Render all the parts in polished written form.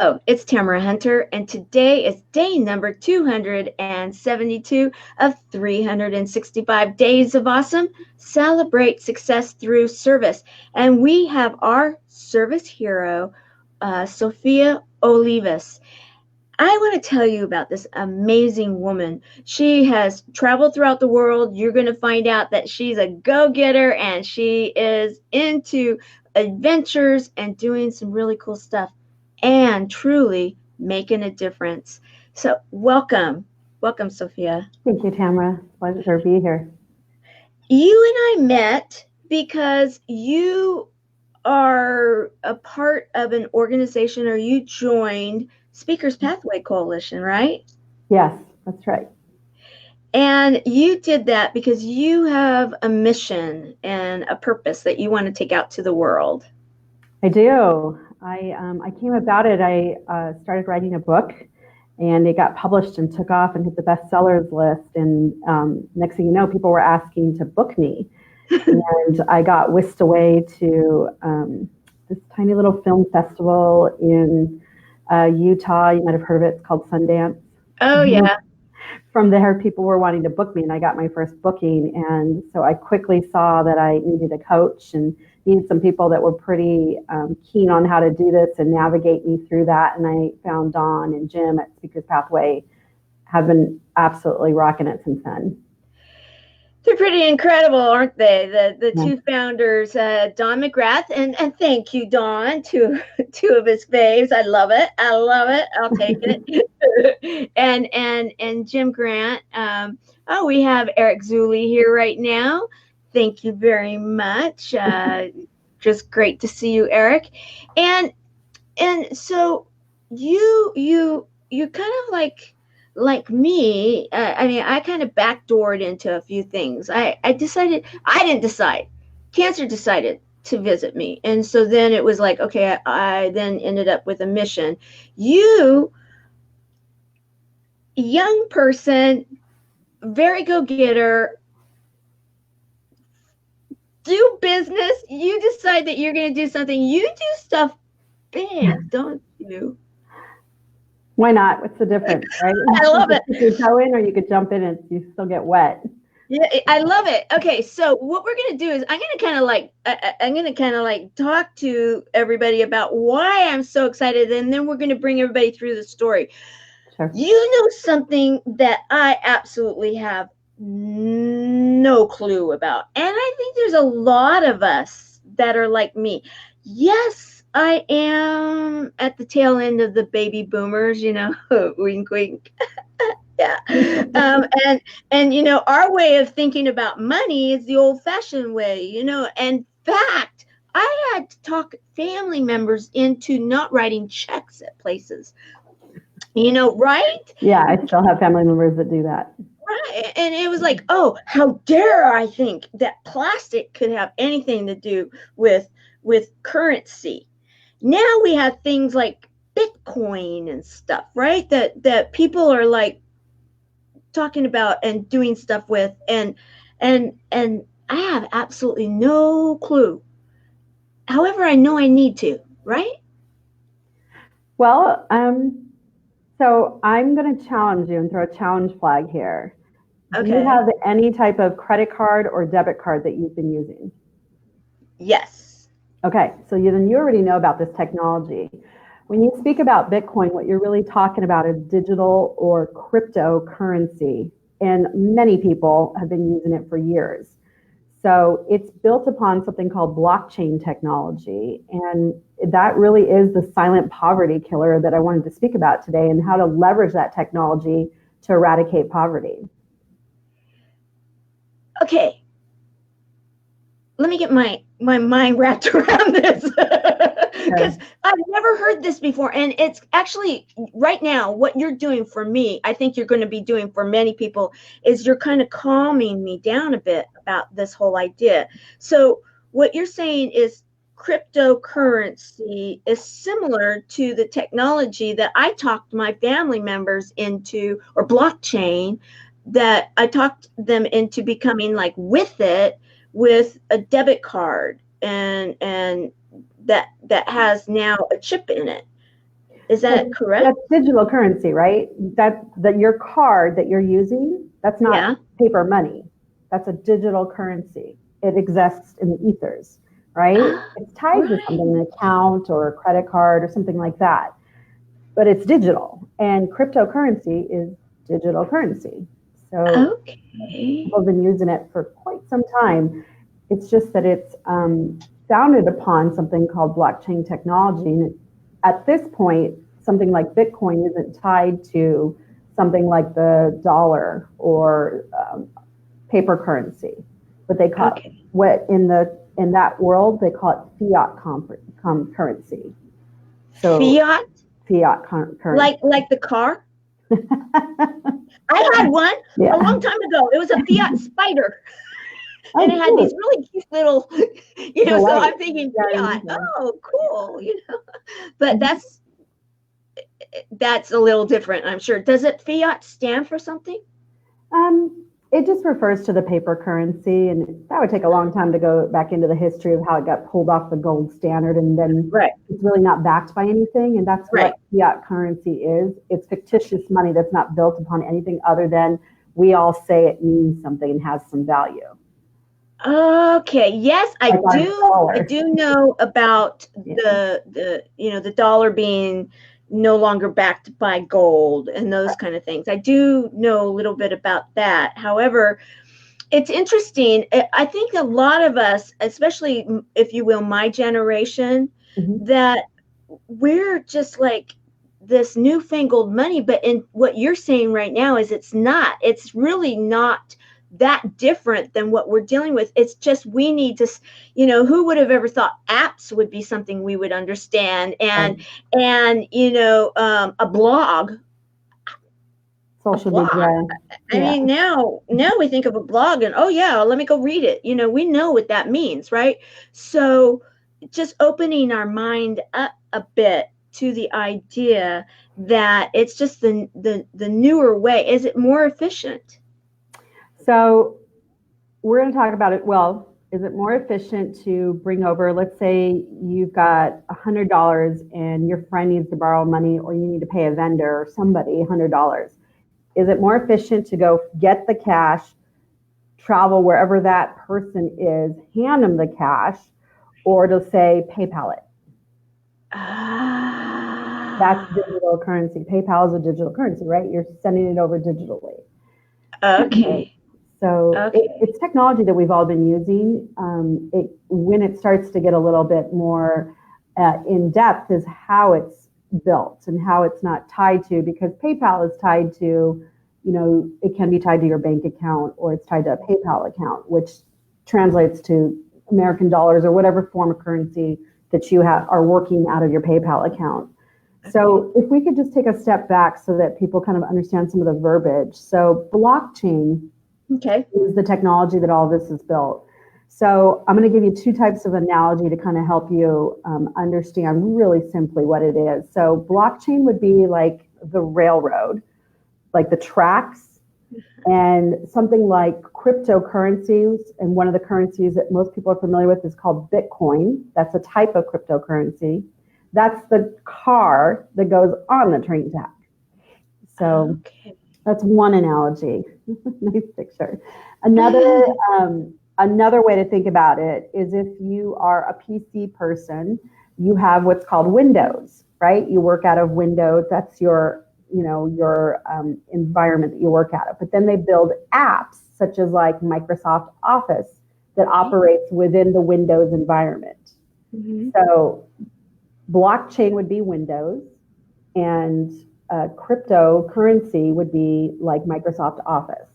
Hello, it's Tamara Hunter, and today is day number 272 of 365 Days of Awesome. Celebrate success through service. And we have our service hero, Sophia Olivas. I want to tell you about this amazing woman. She has traveled throughout the world. You're going to find out that she's a go-getter and she is into adventures and doing some really cool stuff and truly making a difference. So, welcome. Welcome, Sophia. Thank you, Tamara. Pleasure to be here. You and I met because you are a part of an organization, or you joined Speakers Pathway Coalition, right? Yes, that's right. And you did that because you have a mission and a purpose that you want to take out to the world. I do. I came about it. I started writing a book, and it got published and took off and hit the bestsellers list. And next thing you know, people were asking to book me, and I got whisked away to this tiny little film festival in Utah. You might have heard of it. It's called Sundance. Oh, yeah. From there, people were wanting to book me, and I got my first booking. And so I quickly saw that I needed a coach and needed some people that were pretty keen on how to do this and navigate me through that. And I found Dawn and Jim at Speakers Pathway have been absolutely rocking it since then. They're pretty incredible, aren't they? The two founders, Don McGrath, and thank you, Don, two of his faves. I love it. I'll take it. and Jim Grant. We have Eric Zuley here right now. Thank you very much. Just great to see you, Eric. And so you kind of like me, I kind of backdoored into a few things. I didn't decide. Cancer decided to visit me. And so then it was like, okay, I then ended up with a mission. You, young person, very go-getter, do business. You decide that you're going to do something. You do stuff big, don't you? Why not? What's the difference, right? I love it. You could go in, or you could jump in and you still get wet. Yeah, I love it. Okay, so what we're gonna do is I'm gonna kind of like talk to everybody about why I'm so excited, and then we're gonna bring everybody through the story. Sure. You know something that I absolutely have no clue about, and I think there's a lot of us that are like me. Yes, I am at the tail end of the baby boomers, wink, wink. Yeah. And our way of thinking about money is the old fashioned way, In fact, I had to talk family members into not writing checks at places, right? Yeah, I still have family members that do that. Right. And it was like, oh, how dare I think that plastic could have anything to do with currency. Now we have things like Bitcoin and stuff, right? That people are like talking about and doing stuff with, and I have absolutely no clue. However, I know I need to, right? Well, so I'm going to challenge you and throw a challenge flag here. Okay. Do you have any type of credit card or debit card that you've been using? Yes. Okay, so you already know about this technology. When you speak about Bitcoin, what you're really talking about is digital or cryptocurrency, and many people have been using it for years. So it's built upon something called blockchain technology, and that really is the silent poverty killer that I wanted to speak about today, and how to leverage that technology to eradicate poverty. Okay, let me get my mind wrapped around this, because I've never heard this before. And it's actually, right now, what you're doing for me, I think you're going to be doing for many people, is you're kind of calming me down a bit about this whole idea. So what you're saying is cryptocurrency is similar to the technology that I talked my family members into, or blockchain, that I talked them into becoming like with it, with a debit card, and that has now a chip in it. Is that correct? That's digital currency, right? That your card that you're using, that's not paper money. That's a digital currency. It exists in the ethers, right? It's tied to something, an account or a credit card or something like that. But it's digital, and cryptocurrency is digital currency. So people have been using it for quite some time. It's just that it's founded upon something called blockchain technology. And at this point, something like Bitcoin isn't tied to something like the dollar or paper currency, but they call it, what in that world they call it fiat currency. So fiat currency, like the car. I had one a long time ago. It was a Fiat Spider. And it had these really cute little, so I'm thinking Fiat. Oh, cool, But that's a little different, I'm sure. Does it Fiat stand for something? It just refers to the paper currency, and that would take a long time to go back into the history of how it got pulled off the gold standard, and then it's really not backed by anything, and that's what fiat currency is. It's fictitious money that's not built upon anything other than we all say it means something and has some value. Okay. Yes, I do know about the dollar being no longer backed by gold and those kind of things. I do know a little bit about that. However, it's interesting. I think a lot of us, especially if you will, my generation, that we're just like this newfangled money. But in what you're saying right now is it's really not that different than what we're dealing with. It's just we need to, who would have ever thought apps would be something we would understand, and a blog, social media. I mean, now we think of a blog and let me go read it. We know what that means, right? So just opening our mind up a bit to the idea that it's just the newer way. Is it more efficient? So we're going to talk about it. Well, is it more efficient to bring over, let's say you've got $100 and your friend needs to borrow money, or you need to pay a vendor or somebody $100. Is it more efficient to go get the cash, travel wherever that person is, hand them the cash, or to say PayPal it? That's digital currency. PayPal is a digital currency, right? You're sending it over digitally. Okay. So it's technology that we've all been using. When it starts to get a little bit more in depth is how it's built and how it's not tied to, because PayPal is tied to, it can be tied to your bank account, or it's tied to a PayPal account, which translates to American dollars or whatever form of currency that you are working out of your PayPal account. So if we could just take a step back so that people kind of understand some of the verbiage. So blockchain is the technology that all this is built. So I'm going to give you two types of analogy to kind of help you understand really simply what it is. So blockchain would be like the railroad, like the tracks, and something like cryptocurrencies. And one of the currencies that most people are familiar with is called Bitcoin. That's a type of cryptocurrency. That's the car that goes on the train track. So that's one analogy. Nice picture. Another way to think about it is if you are a PC person, you have what's called Windows, right? You work out of Windows. That's your environment that you work out of. But then they build apps such as like Microsoft Office that operates within the Windows environment. So blockchain would be Windows, and cryptocurrency would be like Microsoft Office.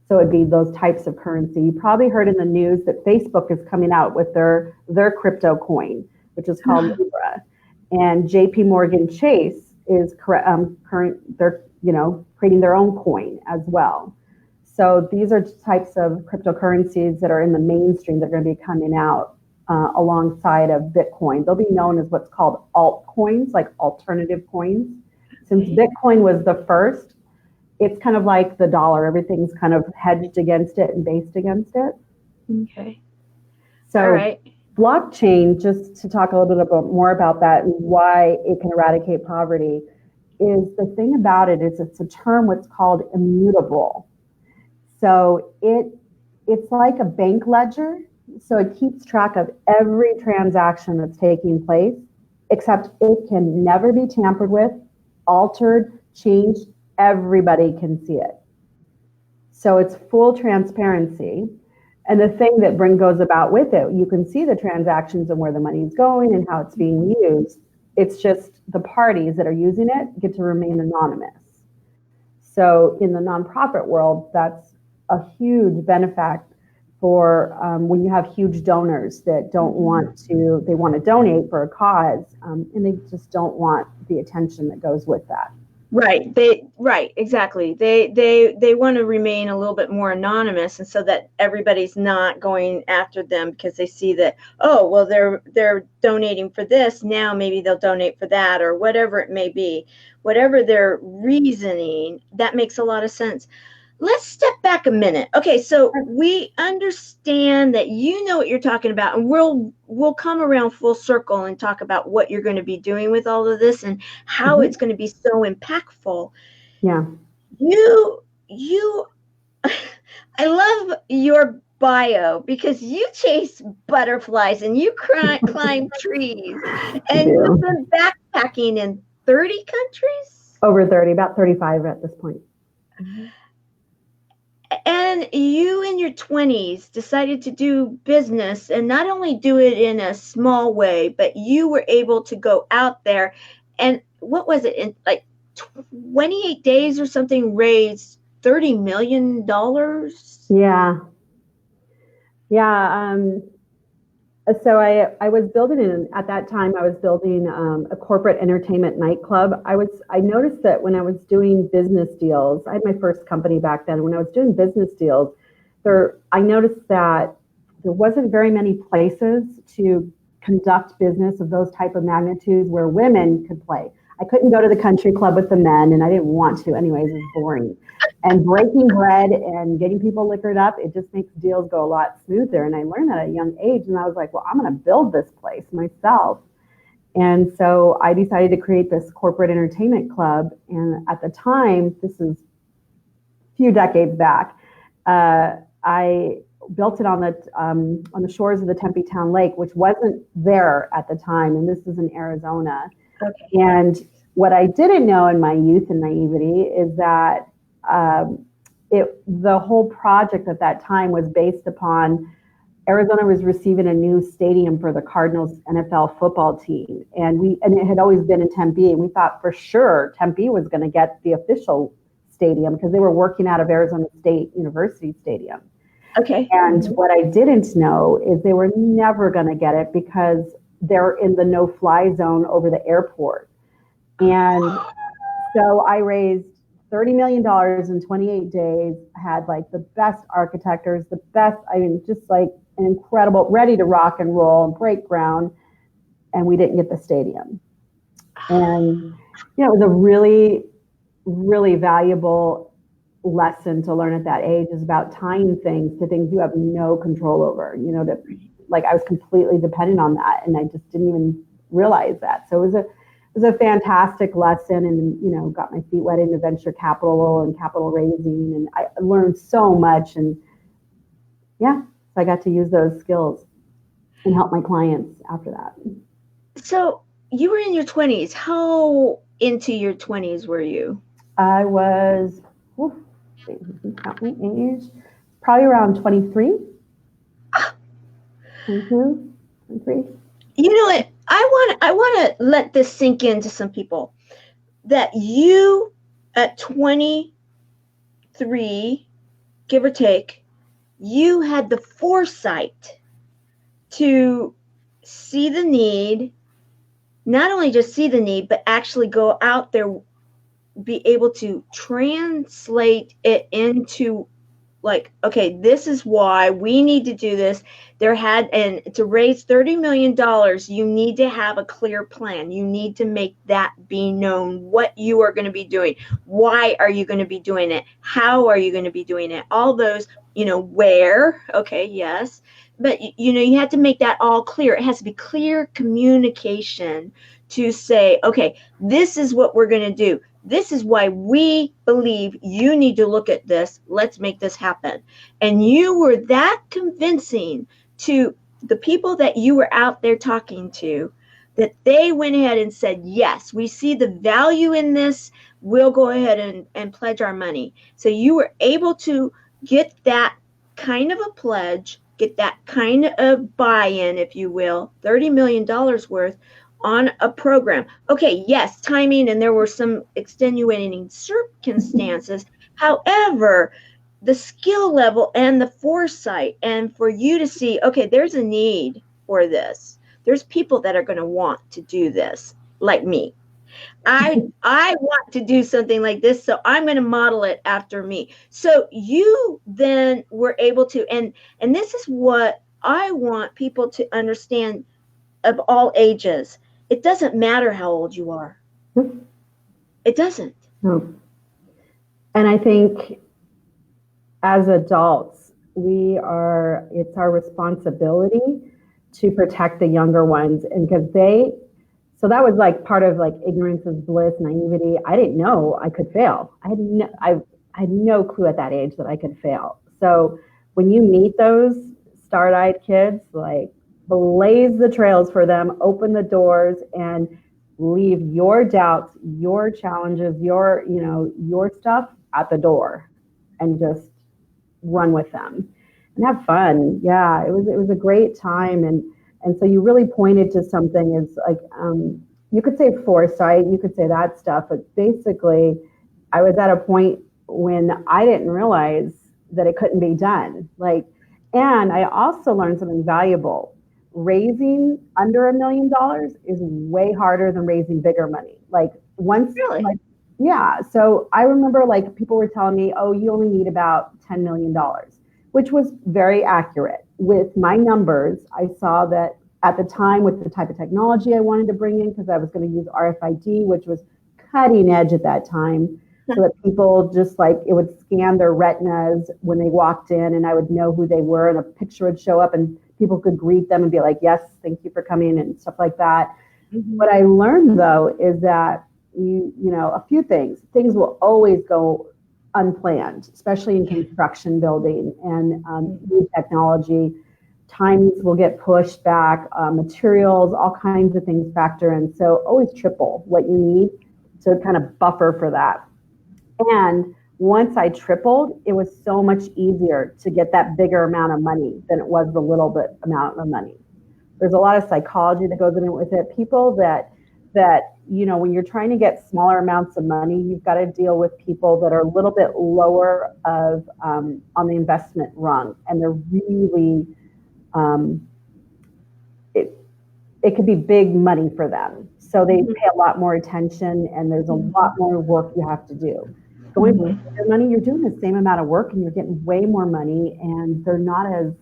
So it'd be those types of currency. You probably heard in the news that Facebook is coming out with their crypto coin, which is called Libra, and JP Morgan Chase is they're creating their own coin as well. So these are types of cryptocurrencies that are in the mainstream that are going to be coming out alongside of Bitcoin. They'll be known as what's called altcoins, like alternative coins. Since Bitcoin was the first, it's kind of like the dollar. Everything's kind of hedged against it and based against it. Okay. So all right. Blockchain, just to talk a little bit more about that and why it can eradicate poverty, is the thing about it is it's a term what's called immutable. So it's like a bank ledger. So it keeps track of every transaction that's taking place, except it can never be tampered with, altered, changed. Everybody can see it. So it's full transparency. And the thing that goes about with it, you can see the transactions and where the money is going and how it's being used. It's just the parties that are using it get to remain anonymous. So in the nonprofit world, that's a huge benefit for when you have huge donors that don't want to, they want to donate for a cause, and they just don't want the attention that goes with that. Right. Exactly. They want to remain a little bit more anonymous, and so that everybody's not going after them because they see that, oh, well, they're donating for this, now maybe they'll donate for that, or whatever it may be. Whatever their reasoning, that makes a lot of sense. Let's step back a minute. Okay, so we understand that you know what you're talking about, and we'll come around full circle and talk about what you're going to be doing with all of this and how it's going to be so impactful. Yeah. You I love your bio because you chase butterflies and you climb trees, and you've been backpacking in 30 countries? Over 30, about 35 at this point. And you in your 20s decided to do business, and not only do it in a small way, but you were able to go out there and what was it, in like 28 days or something, raise $30 million? Yeah. So I was building at that time, I was building a corporate entertainment nightclub. I noticed that when I was doing business deals, I had my first company back then. When I was doing business deals, I noticed that there wasn't very many places to conduct business of those type of magnitudes where women could play. I couldn't go to the country club with the men, and I didn't want to anyways, it was boring. And breaking bread and getting people liquored up, it just makes deals go a lot smoother. And I learned that at a young age, and I was like, well, I'm going to build this place myself. And so I decided to create this corporate entertainment club. And at the time, this is a few decades back, I built it on the shores of the Tempe Town Lake, which wasn't there at the time. And this is in Arizona. Okay. And what I didn't know in my youth and naivety is that the whole project at that time was based upon Arizona was receiving a new stadium for the Cardinals NFL football team. And it had always been in Tempe. And we thought for sure Tempe was going to get the official stadium because they were working out of Arizona State University Stadium. Okay. And what I didn't know is they were never going to get it because they're in the no-fly zone over the airport. And so I raised $30 million in 28 days, had like the best architects, just like an incredible, ready to rock and roll and break ground, and we didn't get the stadium. And, it was a really, really valuable lesson to learn at that age, is about tying things to things you have no control over, I was completely dependent on that, and I just didn't even realize that. So it was a fantastic lesson, and got my feet wet into venture capital and capital raising, and I learned so much, and so I got to use those skills and help my clients after that. So you were in your 20s. How into your 20s were you? I was, count my age, probably around 23. 22, 23. You know what? I want to let this sink into some people, that you at 23, give or take, you had the foresight to see the need, not only just see the need, but actually go out there, be able to translate it into like, okay, this is why we need to do this. And to raise $30 million, you need to have a clear plan. You need to make that be known, what you are going to be doing. Why are you going to be doing it? How are you going to be doing it? All those, where, okay, yes. but you have to make that all clear. It has to be clear communication to say, okay, this is what we're going to do. This is why we believe you need to look at this. Let's make this happen. And you were that convincing to the people that you were out there talking to, that they went ahead and said, yes, we see the value in this. We'll go ahead and pledge our money. So you were able to get that kind of a pledge, get that kind of buy-in, if you will, $30 million worth on a program. Okay, yes, timing, and there were some extenuating circumstances. However, the skill level and the foresight, and for you to see, okay, there's a need for this. There's people that are going to want to do this, like me. I want to do something like this, so I'm going to model it after me. So you then were able to, and this is what I want people to understand of all ages. It doesn't matter how old you are. It doesn't. No. And I think as adults, it's our responsibility to protect the younger ones, and because so that was like part of like ignorance is bliss, naivety. I didn't know I could fail. I had no clue at that age that I could fail. So when you meet those start-eyed kids, like blaze the trails for them, open the doors, and leave your doubts, your challenges, your stuff at the door, and just run with them and have fun. Yeah, it was a great time. And so you really pointed to something as like, you could say foresight, you could say that stuff, but basically I was at a point when I didn't realize that it couldn't be done. And I also learned something valuable. Raising under $1 million is way harder than raising bigger money. Really? Yeah. So I remember people were telling me, oh, you only need about $10 million, which was very accurate. With my numbers, I saw that at the time, with the type of technology I wanted to bring in, because I was going to use RFID, which was cutting edge at that time, so that people just it would scan their retinas when they walked in, and I would know who they were, and a picture would show up, and people could greet them and be like, yes, thank you for coming, and stuff like that. Mm-hmm. What I learned, though, is that a few things will always go unplanned, especially in construction building and new technology. Times will get pushed back, materials, all kinds of things factor in. So always triple what you need to kind of buffer for that. And once I tripled, it was so much easier to get that bigger amount of money than it was the little bit amount of money. There's a lot of psychology that goes in with it. People that when you're trying to get smaller amounts of money, you've got to deal with people that are a little bit lower on the investment rung, and they're really, it could be big money for them. So they pay a lot more attention, and there's a lot more work you have to do. Going for your money, you're doing the same amount of work, and you're getting way more money, and they're not as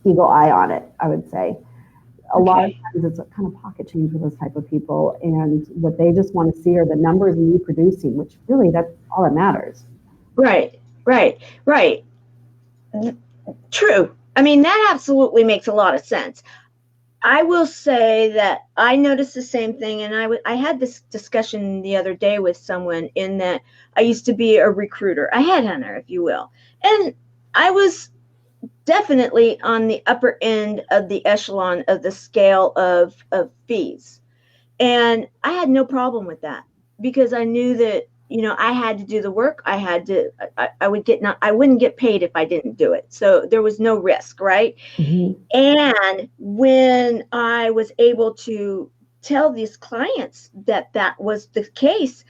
eagle eye on it, I would say. A lot of times it's a kind of pocket change for those type of people, and what they just want to see are the numbers and you producing, which really that's all that matters. Right. True. I mean, that absolutely makes a lot of sense. I will say that I noticed the same thing, and I had this discussion the other day with someone, in that I used to be a recruiter, a headhunter, if you will, and I was definitely on the upper end of the echelon of the scale of fees. And I had no problem with that, because I knew that, I had to do the work. I wouldn't get paid if I didn't do it. So there was no risk, right? Mm-hmm. And when I was able to tell these clients that was the case,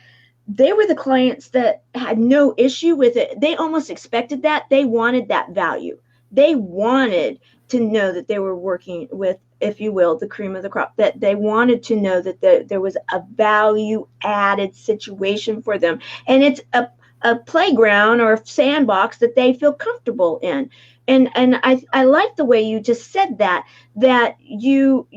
they were the clients that had no issue with it. They almost expected that. They wanted that value. They wanted to know that they were working with, if you will, the cream of the crop, that they wanted to know that there was a value added situation for them. And it's a playground or a sandbox that they feel comfortable in. And I like the way you just said that you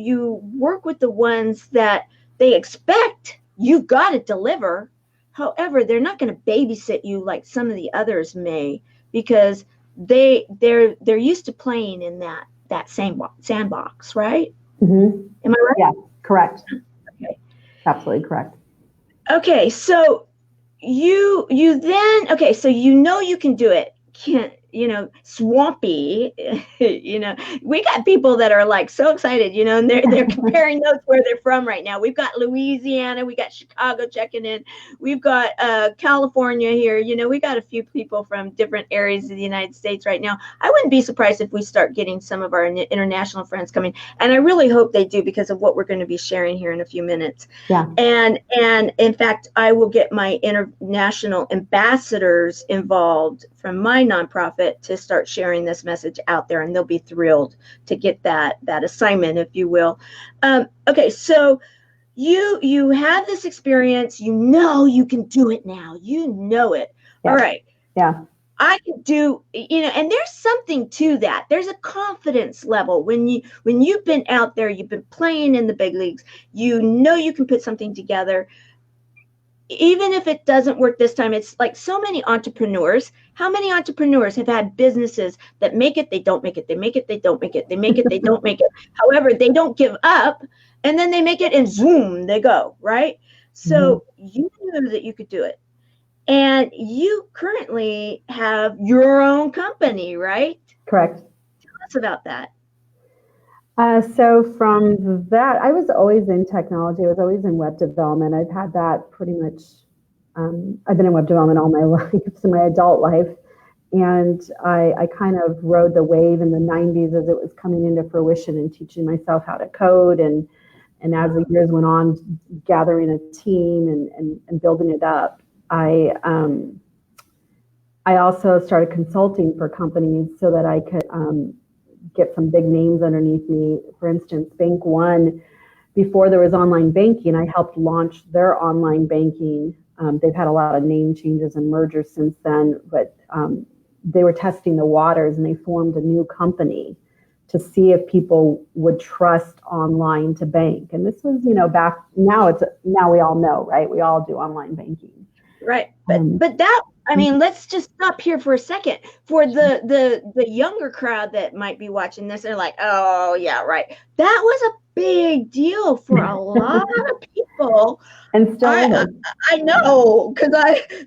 work with the ones that they expect you've got to deliver. However, they're not going to babysit you like some of the others may, because they're used to playing in that same sandbox, right? Mm-hmm. Am I right? Yeah, correct. Okay. Absolutely correct. Okay, so you then, okay, so you can do it. Can't, Swampy, we got people that are like so excited, and they're comparing notes where they're from right now. We've got Louisiana, we got Chicago checking in, we've got California here, we got a few people from different areas of the United States right now. I wouldn't be surprised if we start getting some of our international friends coming, and I really hope they do because of what we're going to be sharing here in a few minutes. Yeah. And in fact, I will get my international ambassadors involved from my nonprofit to start sharing this message out there, and they'll be thrilled to get that assignment, if you will. Okay, so you have this experience, you can do it now, it. Yeah. All right. Yeah. I can do, and there's something to that. There's a confidence level when you've been out there, you've been playing in the big leagues, you can put something together. Even if it doesn't work this time, it's like so many entrepreneurs. How many entrepreneurs have had businesses that make it, they don't make it, they make it, they don't make it, they make it, they don't make it. However, they don't give up, and then they make it, and zoom, they go, right? So you knew that you could do it. And you currently have your own company, right? Correct. Tell us about that. So from that, I was always in technology. I was always in web development. I've had that pretty much. I've been in web development all my life, so my adult life. And I kind of rode the wave in the 90s as it was coming into fruition and teaching myself how to code. And as the years went on, gathering a team and building it up. I also started consulting for companies so that I could get some big names underneath me. For instance, Bank One, before there was online banking, I helped launch their online banking. They've had a lot of name changes and mergers since then, but they were testing the waters, and they formed a new company to see if people would trust online to bank. And this was, back now we all know, right? We all do online banking. Right. But that, let's just stop here for a second. For the younger crowd that might be watching this, they're like, oh yeah, right. That was a big deal for a lot of people. And still I know, because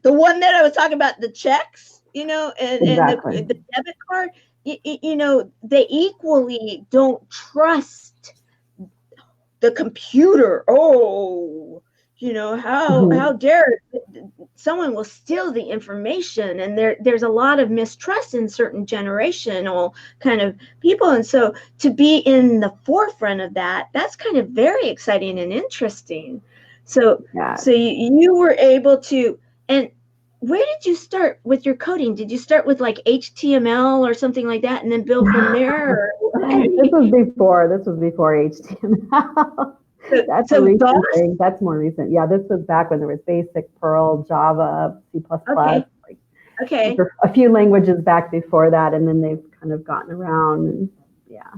the one that I was talking about, the checks, exactly. and the debit card, they equally don't trust the computer. Oh, how dare someone will steal the information, and there's a lot of mistrust in certain generational kind of people. And so to be in the forefront of that's kind of very exciting and interesting. So you were able to, and where did you start with your coding? Did you start with like HTML or something like that and then build from there? This was before HTML. That's a recent thing. That's more recent. Yeah, this was back when there was BASIC, Perl, Java, C++. Okay. A few languages back before that, and then they've kind of gotten around. And, yeah.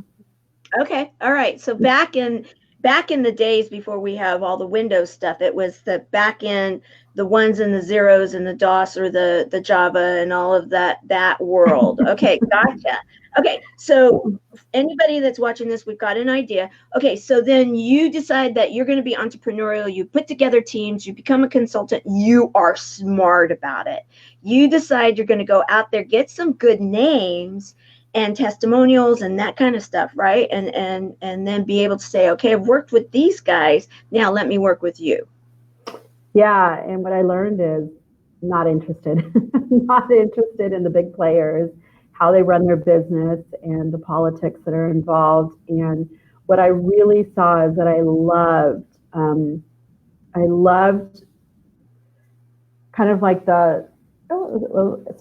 Okay. All right. So back in the days before we have all the Windows stuff, it was the back end, the ones and the zeros and the DOS or the Java and all of that world. Okay, gotcha. Okay, so anybody that's watching this, we've got an idea. Okay, so then you decide that you're going to be entrepreneurial. You put together teams. You become a consultant. You are smart about it. You decide you're going to go out there, get some good names and testimonials and that kind of stuff, right? And then be able to say, okay, I've worked with these guys. Now let me work with you. Yeah, and what I learned is not interested in the big players, how they run their business and the politics that are involved. And what I really saw is that I loved kind of like so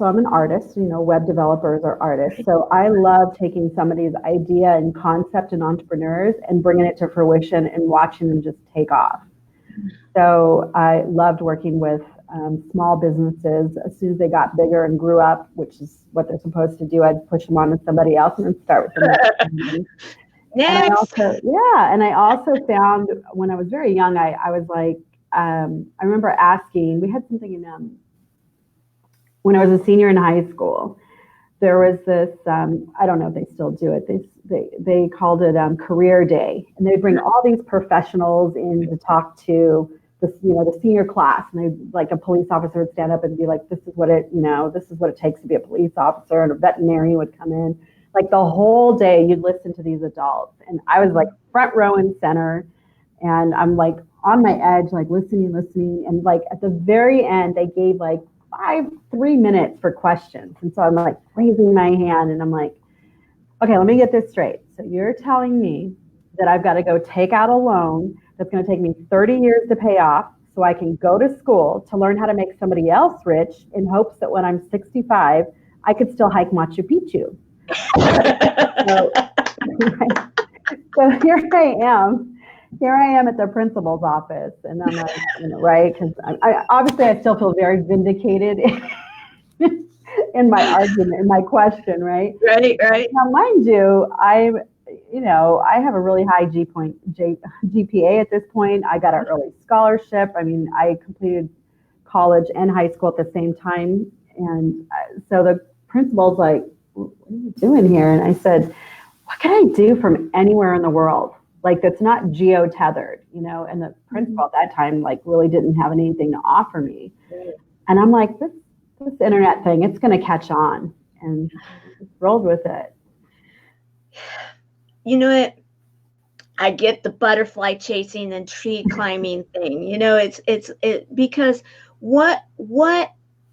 I'm an artist, web developers are artists. So I love taking somebody's idea and concept and entrepreneurs and bringing it to fruition and watching them just take off. So I loved working with small businesses. As soon as they got bigger and grew up, which is what they're supposed to do, I'd push them on to somebody else and then start with them. Next. And I also found when I was very young, I was like, I remember asking, we had something in when I was a senior in high school, there was this, I don't know if they still do it. They called it Career Day, and they bring all these professionals in to talk to the senior class, and they, like, a police officer would stand up and be like, this is what it takes to be a police officer, and a veterinarian would come in. Like, the whole day you'd listen to these adults, and I was like front row and center, and I'm like on my edge, like listening, and like at the very end they gave like 3 minutes for questions. And so I'm like raising my hand, and I'm like, okay, let me get this straight. So you're telling me that I've got to go take out a loan that's going to take me 30 years to pay off so I can go to school to learn how to make somebody else rich in hopes that when I'm 65, I could still hike Machu Picchu. So here I am at the principal's office, and I'm like, right? Because I still feel very vindicated in my argument, in my question, right? Right. Now, mind you, I have a really high GPA at this point. I got an early scholarship. I mean, I completed college and high school at the same time, and so the principal's like, "What are you doing here?" And I said, "What can I do from anywhere in the world? Like, that's not geo-tethered, and the principal at that time, like, really didn't have anything to offer me. And I'm like, this internet thing, it's going to catch on, and rolled with it. You know what? I get the butterfly chasing and tree climbing thing. It's because what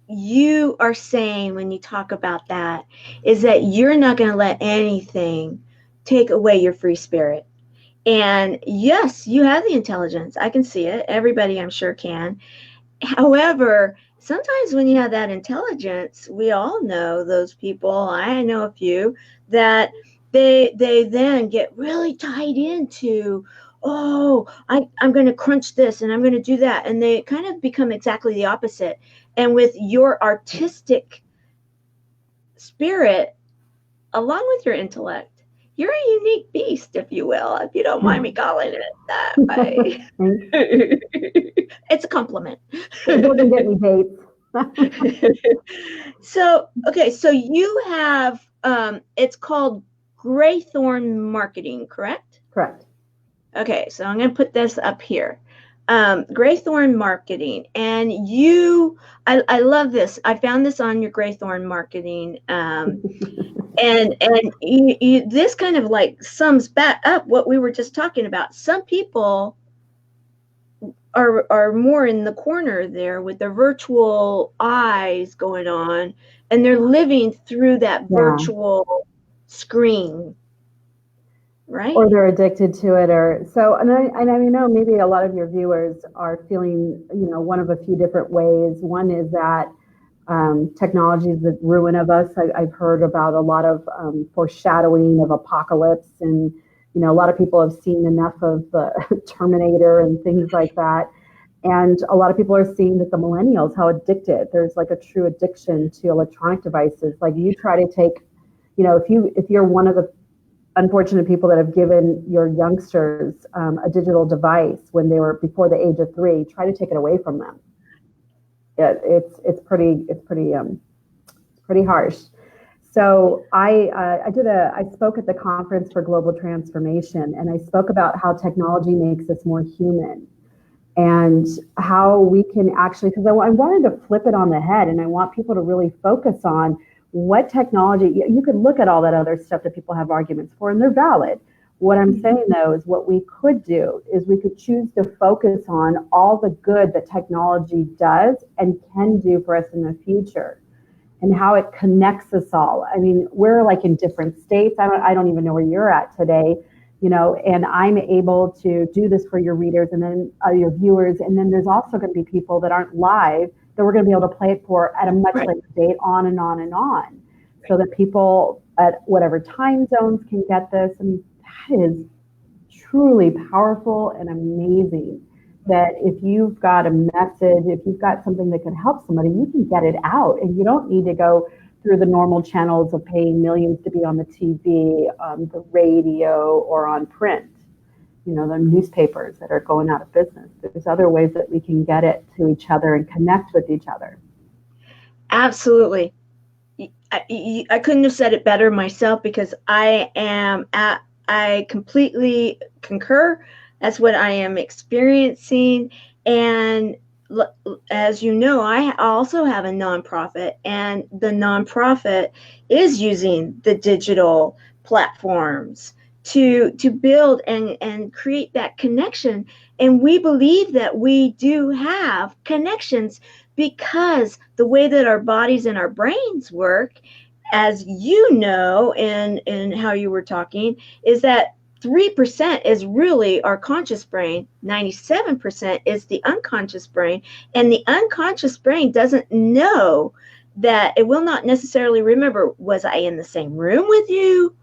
you are saying when you talk about that is that you're not going to let anything take away your free spirit. And yes, you have the intelligence. I can see it. Everybody, I'm sure, can. However, sometimes when you have that intelligence, we all know those people. I know a few that they then get really tied into, I'm going to crunch this and I'm going to do that. And they kind of become exactly the opposite. And with your artistic spirit, along with your intellect, you're a unique beast, if you will, if you don't mind me calling it that way. It's a compliment. It doesn't get me dates. So you have, it's called Graythorn Marketing, correct? Correct. Okay, so I'm going to put this up here. Graythorn Marketing, and I love this. I found this on your Graythorn Marketing, and this kind of like sums back up what we were just talking about. Some people are more in the corner there with their virtual eyes going on, and they're living through that virtual screen. Right. Or they're addicted to it, and I know maybe a lot of your viewers are feeling, one of a few different ways. One is that technology is the ruin of us. I've heard about a lot of foreshadowing of apocalypse, and a lot of people have seen enough of the Terminator and things like that. And a lot of people are seeing that the millennials, how addicted, there's like a true addiction to electronic devices. Like, you try to take, if you're one of the unfortunate people that have given your youngsters a digital device when they were before the age of 3, try to take it away from them. It's pretty harsh. So I spoke at the conference for global transformation, and I spoke about how technology makes us more human, and how we can actually, because I wanted to flip it on the head, and I want people to really focus on what technology. You could look at all that other stuff that people have arguments for, and they're valid. What I'm saying, though, is what we could do is we could choose to focus on all the good that technology does and can do for us in the future, and how it connects us all. I mean, we're like in different states. I don't even know where you're at today, and I'm able to do this for your readers and then your viewers. And then there's also going to be people that aren't live that we're going to be able to play it for at a much later date, on and on and on, so that people at whatever time zones can get this. I mean, that is truly powerful and amazing, that if you've got a message, if you've got something that can help somebody, you can get it out, and you don't need to go through the normal channels of paying millions to be on the TV, the radio, or on print. The newspapers that are going out of business. There's other ways that we can get it to each other and connect with each other. Absolutely. I couldn't have said it better myself, because I completely concur. That's what I am experiencing. And as you know, I also have a nonprofit, and the nonprofit is using the digital platforms to build and create that connection. And we believe that we do have connections, because the way that our bodies and our brains work, as you know, and how you were talking, is that 3% is really our conscious brain, 97% is the unconscious brain. And the unconscious brain doesn't know that, it will not necessarily remember, was I in the same room with you?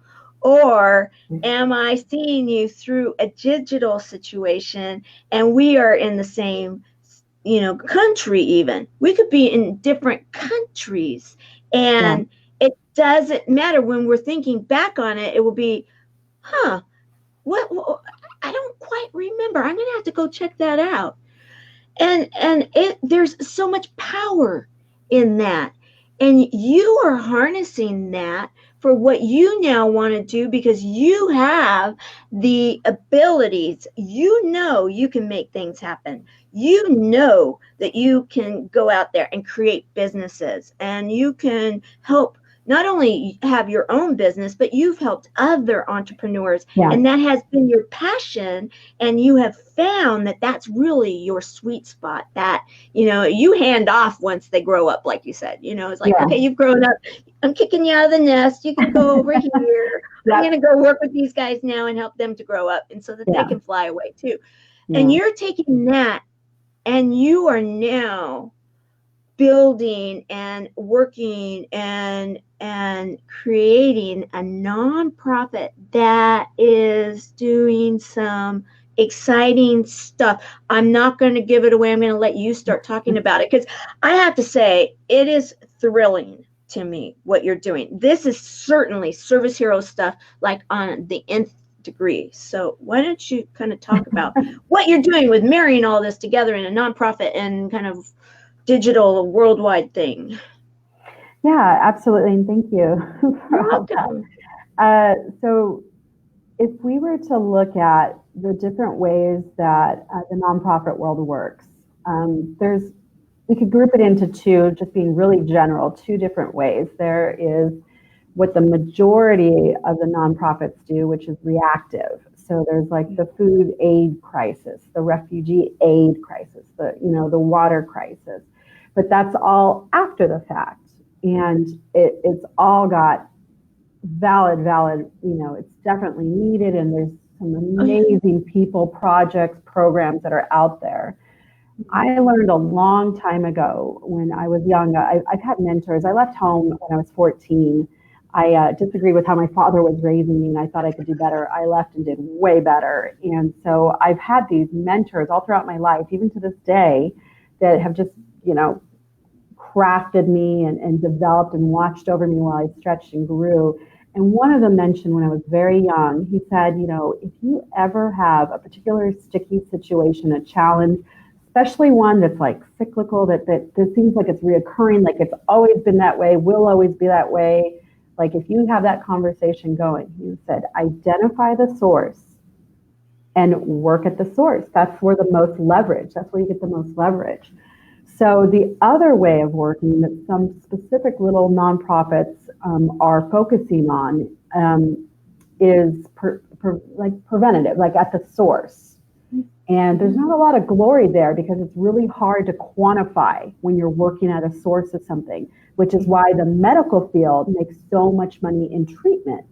Or am I seeing you through a digital situation, and we are in the same, country? Even we could be in different countries, and it doesn't matter. When we're thinking back on it, it will be, what I don't quite remember. I'm gonna have to go check that out. And there's so much power in that, and you are harnessing that for what you now want to do, because you have the abilities. You can make things happen. That you can go out there and create businesses, and you can help not only have your own business, but you've helped other entrepreneurs. And that has been your passion, and you have found that that's really your sweet spot, that you hand off once they grow up, like you said. It's like, okay, you've grown up, I'm kicking you out of the nest, you can go over here. I'm going to go work with these guys now and help them to grow up, and so that they can fly away too. And you're taking that, and you are now building and working and creating a nonprofit that is doing some exciting stuff. I'm not going to give it away. I'm going to let you start talking about it, because I have to say, it is thrilling to me what you're doing. This is certainly service hero stuff, like on the nth degree. So why don't you kind of talk about what you're doing with marrying all this together in a nonprofit and kind of digital worldwide thing? Yeah, absolutely. And thank you. You're welcome. So if we were to look at the different ways that the nonprofit world works, we could group it into two, just being really general, two different ways. There is what the majority of the nonprofits do, which is reactive. So there's like the food aid crisis, the refugee aid crisis, the water crisis, but that's all after the fact. And it's all got valid, it's definitely needed. And there's some amazing people, projects, programs that are out there. I learned a long time ago when I was young, I've had mentors. I left home when I was 14. I disagreed with how my father was raising me, and I thought I could do better. I left and did way better. And so I've had these mentors all throughout my life, even to this day, that have just, crafted me and developed and watched over me while I stretched and grew. And one of them mentioned when I was very young, he said, if you ever have a particular sticky situation, a challenge, especially one that's like cyclical, that seems like it's reoccurring, like it's always been that way, will always be that way. Like if you have that conversation going, he said, identify the source and work at the source. That's where the most leverage, that's where you get the most leverage. So the other way of working that some specific little nonprofits are focusing on is preventative, like at the source. And there's not a lot of glory there, because it's really hard to quantify when you're working at a source of something, which is why the medical field makes so much money in treatment,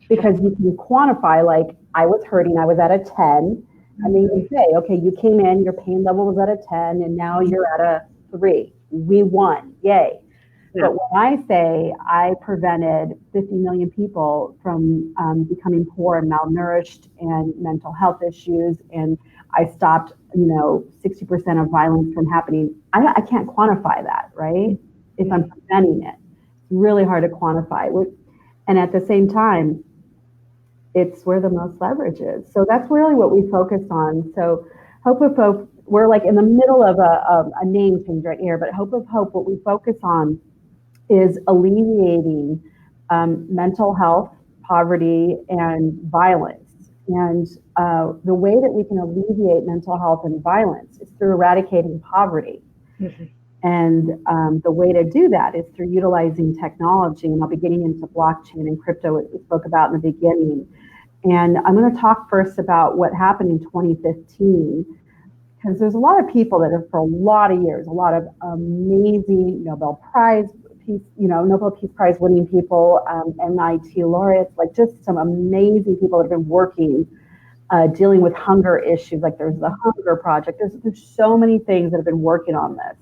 because you can quantify, like, I was hurting, I was at a 10. I mean, you say, okay, you came in, your pain level was at a 10, and now you're at a 3. We won, yay. Yeah. But when I say I prevented 50 million people from becoming poor and malnourished and mental health issues, and I stopped, 60% of violence from happening, I can't quantify that, right? If I'm preventing it, it's really hard to quantify. And at the same time, it's where the most leverage is. So that's really what we focus on. So Hope of Hope, we're like in the middle of a name change right here, but Hope of Hope, what we focus on is alleviating mental health, poverty, and violence. And the way that we can alleviate mental health and violence is through eradicating poverty. Mm-hmm. And the way to do that is through utilizing technology. And I'll be getting into blockchain and crypto, as we spoke about in the beginning. And I'm going to talk first about what happened in 2015, because there's a lot of people that have, for a lot of years, a lot of amazing Nobel Peace Prize winning people, MIT laureates, like just some amazing people that have been working, dealing with hunger issues. Like there's the Hunger Project. There's so many things that have been working on this.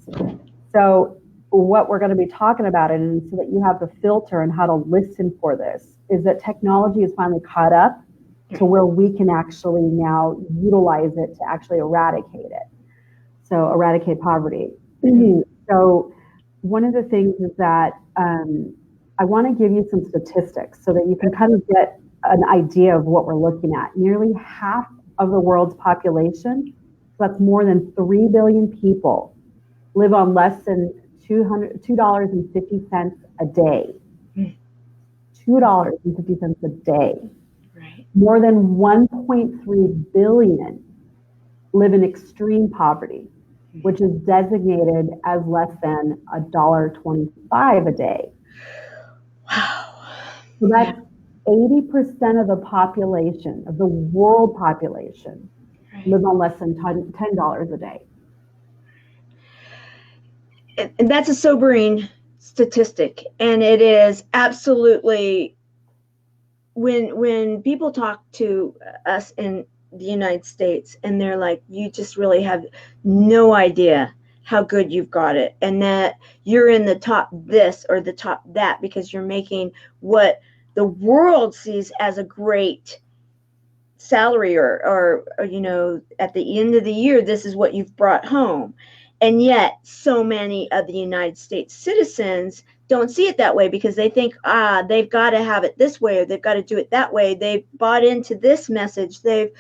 So what we're going to be talking about, and so that you have the filter and how to listen for this, is that technology is finally caught up to where we can actually now utilize it to actually eradicate it. So eradicate poverty. So one of the things is that I want to give you some statistics so that you can kind of get an idea of what we're looking at. Nearly half of the world's population, so that's more than 3 billion people, live on less than $2.50 a day. $2.50 a day. Right. More than 1.3 billion live in extreme poverty, which is designated as less than $1.25 a day. Wow. So that's 80% of the population, of the world population, live on less than $10 a day. And that's a sobering statistic. And it is absolutely, when people talk to us in the United States and they're like, you just really have no idea how good you've got it, and that you're in the top this or the top that because you're making what the world sees as a great salary, or at the end of the year, this is what you've brought home. And yet so many of the United States citizens don't see it that way, because they think, they've got to have it this way, or they've got to do it that way. They've bought into this message. They've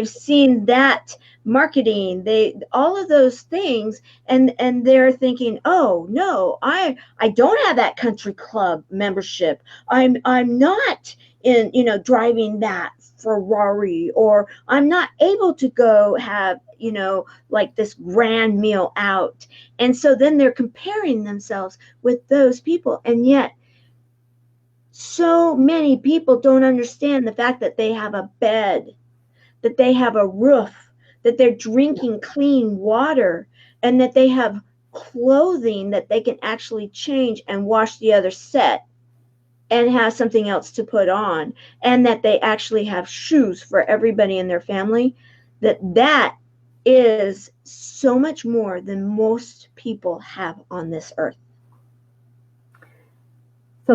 seen that marketing, all of those things, and they're thinking, oh no, I don't have that country club membership. I'm not in, driving that Ferrari, or I'm not able to go have, like this grand meal out. And so then they're comparing themselves with those people. And yet so many people don't understand the fact that they have a bed, that they have a roof, that they're drinking clean water, and that they have clothing that they can actually change and wash the other set and have something else to put on, and that they actually have shoes for everybody in their family. That is so much more than most people have on this earth. So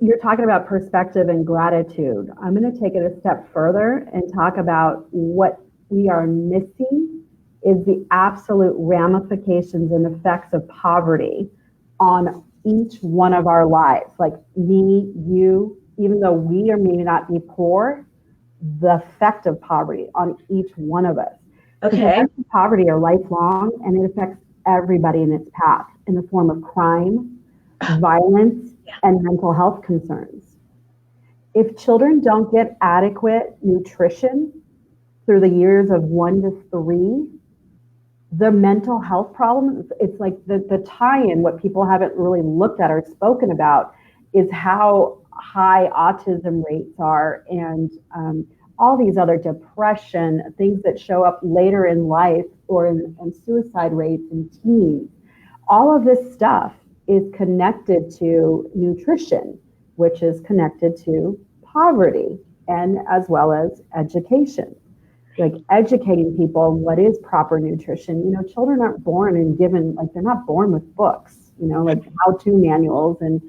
you're talking about perspective and gratitude. I'm going to take it a step further and talk about what we are missing is the absolute ramifications and effects of poverty on each one of our lives. Like me, you, even though we are maybe not be poor, the effect of poverty on each one of us. Okay. The effects of poverty are lifelong, and it affects everybody in its path in the form of crime, violence, and mental health concerns. If children don't get adequate nutrition through the years of 1 to 3, the mental health problems, it's like the tie-in, what people haven't really looked at or spoken about is how high autism rates are, and all these other depression, things that show up later in life, or in suicide rates in teens. All of this stuff is connected to nutrition, which is connected to poverty, and as well as education. Like educating people on what is proper nutrition. Children aren't born and given, like they're not born with books, like how-to manuals. And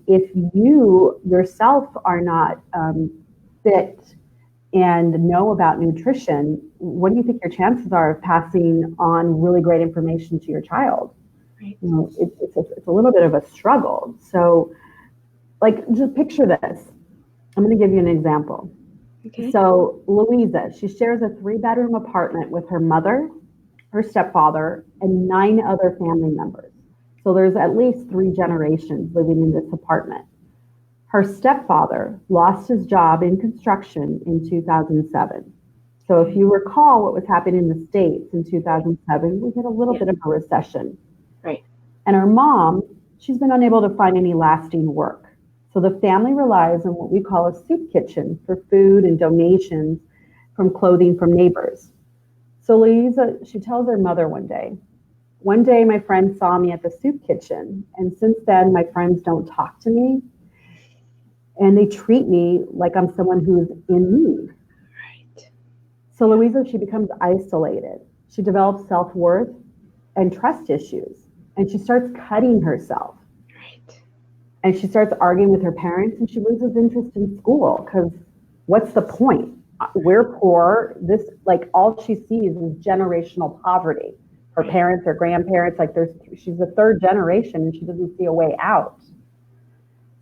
if you yourself are not fit and know about nutrition, what do you think your chances are of passing on really great information to your child? Right. It's a little bit of a struggle. So, like, just picture this. I'm going to give you an example. Okay. So Louisa, she shares a 3-bedroom apartment with her mother, her stepfather, and 9 other family members. So So there's at least 3 generations living in this apartment. Her stepfather lost his job in construction in 2007. So if you recall what was happening in the States in 2007, we hit a little bit of a recession. Right. And her mom, she's been unable to find any lasting work. So the family relies on what we call a soup kitchen for food and donations from clothing from neighbors. So Louisa, she tells her mother one day my friend saw me at the soup kitchen, and since then my friends don't talk to me, and they treat me like I'm someone who's in need. Right. So Louisa, she becomes isolated. She develops self-worth and trust issues, and she starts cutting herself. Right. And she starts arguing with her parents, and she loses interest in school because what's the point? We're poor. This, like, all she sees is generational poverty. Her parents, her grandparents, like she's the 3rd generation and she doesn't see a way out.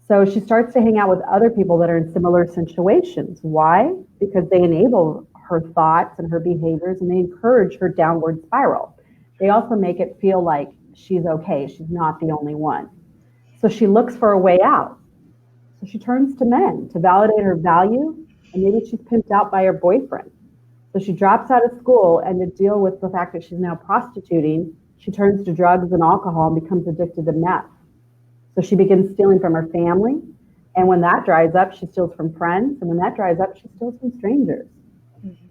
So she starts to hang out with other people that are in similar situations. Why? Because they enable her thoughts and her behaviors, and they encourage her downward spiral. They also make it feel like she's okay. She's not the only one. So she looks for a way out. So she turns to men to validate her value, and maybe she's pimped out by her boyfriend. So she drops out of school, and to deal with the fact that she's now prostituting, she turns to drugs and alcohol and becomes addicted to meth. So she begins stealing from her family, and when that dries up, she steals from friends, and when that dries up, she steals from strangers. Mm-hmm.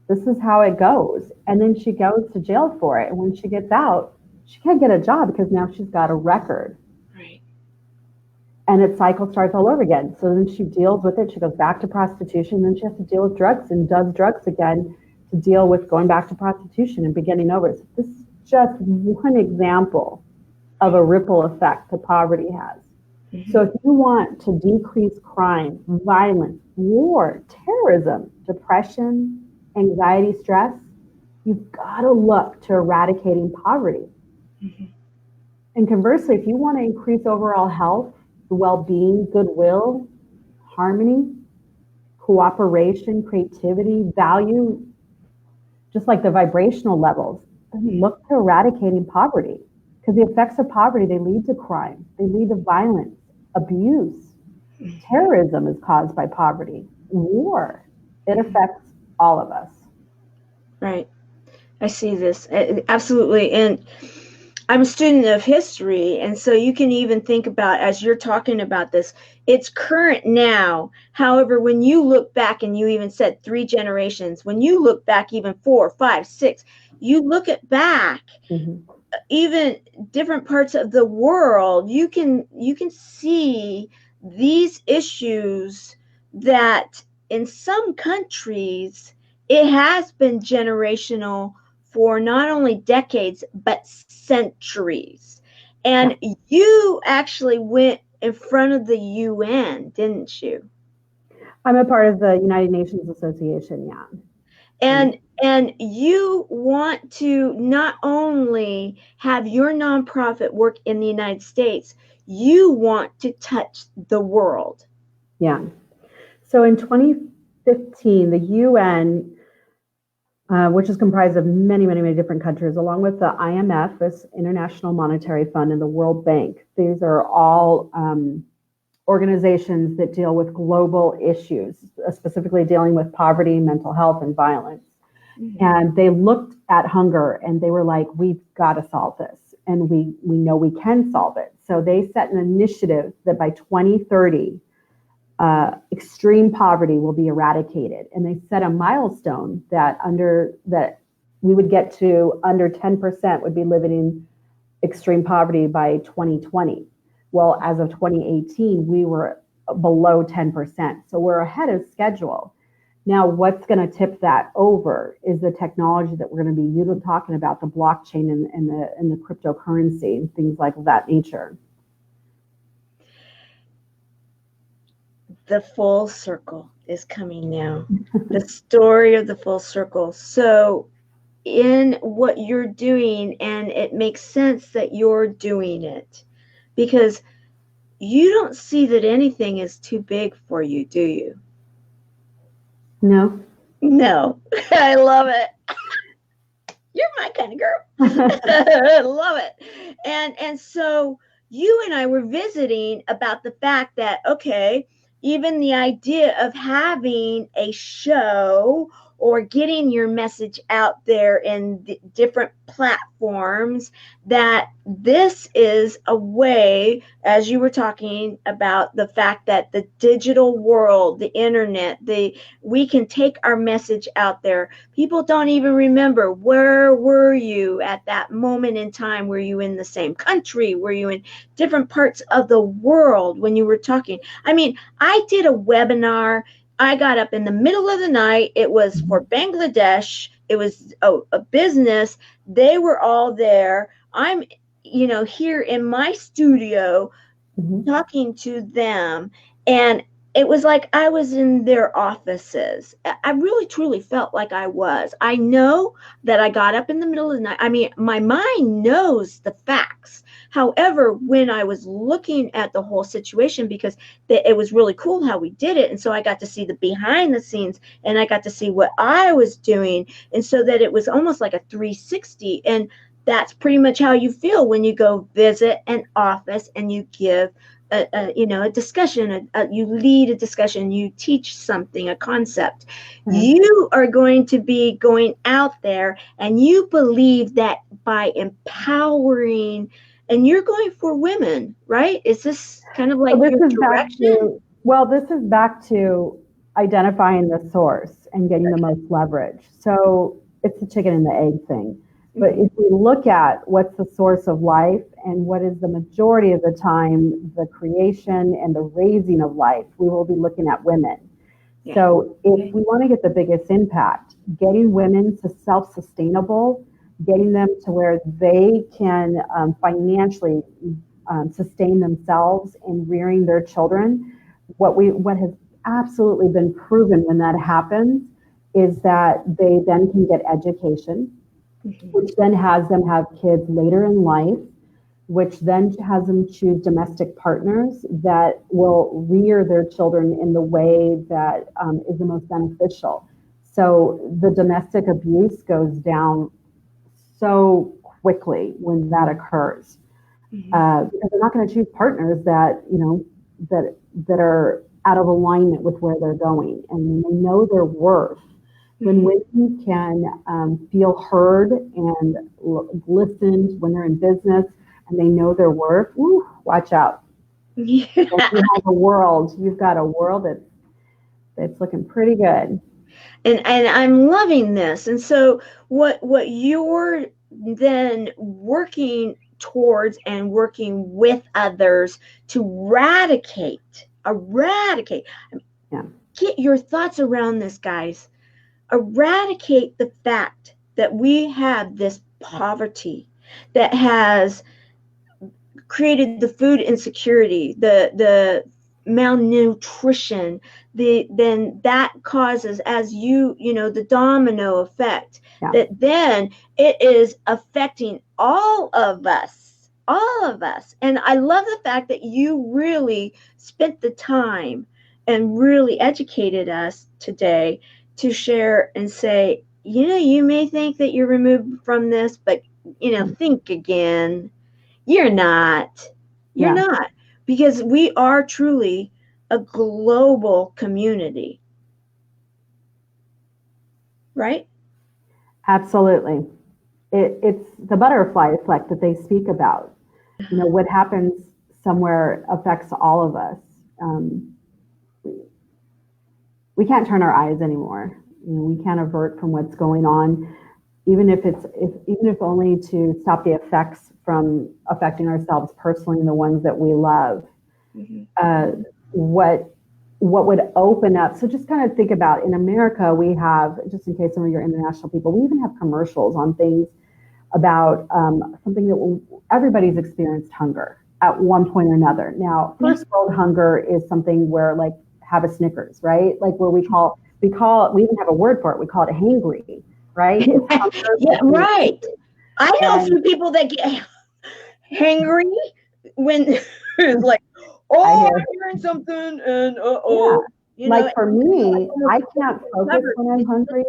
This is how it goes. And then she goes to jail for it, and when she gets out, she can't get a job because now she's got a record. Right. And its cycle starts all over again. So then she deals with it. She goes back to prostitution. Then she has to deal with drugs and does drugs again to deal with going back to prostitution and beginning over. So this is just one example of a ripple effect that poverty has. Mm-hmm. So if you want to decrease crime, violence, war, terrorism, depression, anxiety, stress, you've got to look to eradicating poverty. Mm-hmm. And conversely, if you want to increase overall health, well-being, goodwill, harmony, cooperation, creativity, value, just like the vibrational levels, look to eradicating poverty. Because the effects of poverty, they lead to crime, they lead to violence, abuse. Terrorism is caused by poverty. War, it affects all of us. Right. I see this. Absolutely. And I'm a student of history, and so you can even think about, as you're talking about this, it's current now. However, when you look back, and you even said 3 generations, when you look back even 4, 5, 6, you look at back, mm-hmm. even different parts of the world, you can see these issues that in some countries it has been generational for not only decades, but centuries. And you actually went in front of the UN, didn't you? I'm a part of the United Nations Association, yeah. And you want to not only have your nonprofit work in the United States, you want to touch the world. Yeah. So in 2015, the UN, which is comprised of many, many, many different countries, along with the IMF, this International Monetary Fund, and the World Bank. These are all organizations that deal with global issues, specifically dealing with poverty, mental health, and violence. Mm-hmm. And they looked at hunger and they were like, we've got to solve this. And we know we can solve it. So they set an initiative that by 2030, extreme poverty will be eradicated. And they set a milestone that we would get to under 10% would be living in extreme poverty by 2020. Well, as of 2018, we were below 10%. So we're ahead of schedule. Now, what's going to tip that over is the technology that we're going to be talking about, the blockchain and the cryptocurrency and things like that nature. The full circle is coming now. The story of the full circle. So in what you're doing, and it makes sense that you're doing it, because you don't see that anything is too big for you, do you? No. No. I love it. You're my kind of girl. Love it. And so you and I were visiting about the fact that, okay, even the idea of having a show or getting your message out there in the different platforms, that this is a way, as you were talking about the fact that the digital world, the internet, we can take our message out there. People don't even remember, where were you at that moment in time? Were you in the same country? Were you in different parts of the world when you were talking? I mean, I did a webinar. I got up in the middle of the night. It was for Bangladesh. It was a business. They were all there. I'm, here in my studio talking to them. And it was like I was in their offices. I really, truly felt like I was. I know that I got up in the middle of the night. I mean, my mind knows the facts. However, when I was looking at the whole situation, because it was really cool how we did it. And so I got to see the behind the scenes, and I got to see what I was doing. And so that it was almost like a 360. And that's pretty much how you feel when you go visit an office and you give a discussion, you lead a discussion, you teach something, a concept. You are going to be going out there, and you believe that by empowering, and you're going for women, right? Is this kind of like your direction? This is back to identifying the source and getting the most leverage. So it's the chicken and the egg thing. But if we look at what's the source of life and what is the majority of the time the creation and the raising of life, we will be looking at women. Yeah. So if we want to get the biggest impact, getting women to self-sustainable, getting them to where they can financially sustain themselves in rearing their children, what has absolutely been proven when that happens is that they then can get education, which then has them have kids later in life, which then has them choose domestic partners that will rear their children in the way that is the most beneficial. So the domestic abuse goes down so quickly when that occurs, because they're not going to choose partners that that are out of alignment with where they're going, and they know their worth. When women can feel heard and listened when they're in business, and they know their worth, watch out. Yeah. You have a world. You've got a world that's looking pretty good. And I'm loving this. And so what you're then working towards and working with others to eradicate. Yeah. Get your thoughts around this, guys. Eradicate the fact that we have this poverty that has created the food insecurity, the malnutrition, then that causes, as the domino effect, that then it is affecting all of us. And I love the fact that you really spent the time and really educated us today to share and say, you may think that you're removed from this, but, think again. You're not. You're not. Because we are truly a global community. Right? Absolutely. It's the butterfly effect that they speak about. What happens somewhere affects all of us. We can't turn our eyes anymore. We can't avert from what's going on, even if only to stop the effects from affecting ourselves personally and the ones that we love. What would open up? So just kind of think about, in America, we have, just in case some of your international people, we even have commercials on things about something that everybody's experienced hunger at one point or another. Now, first world hunger is something where, like, have a Snickers, right? Like where we even have a word for it. We call it hangry, right? Yeah, right. I know a few people that get hangry when it's like, I'm hearing something, and like for me, I can't focus when I'm hungry.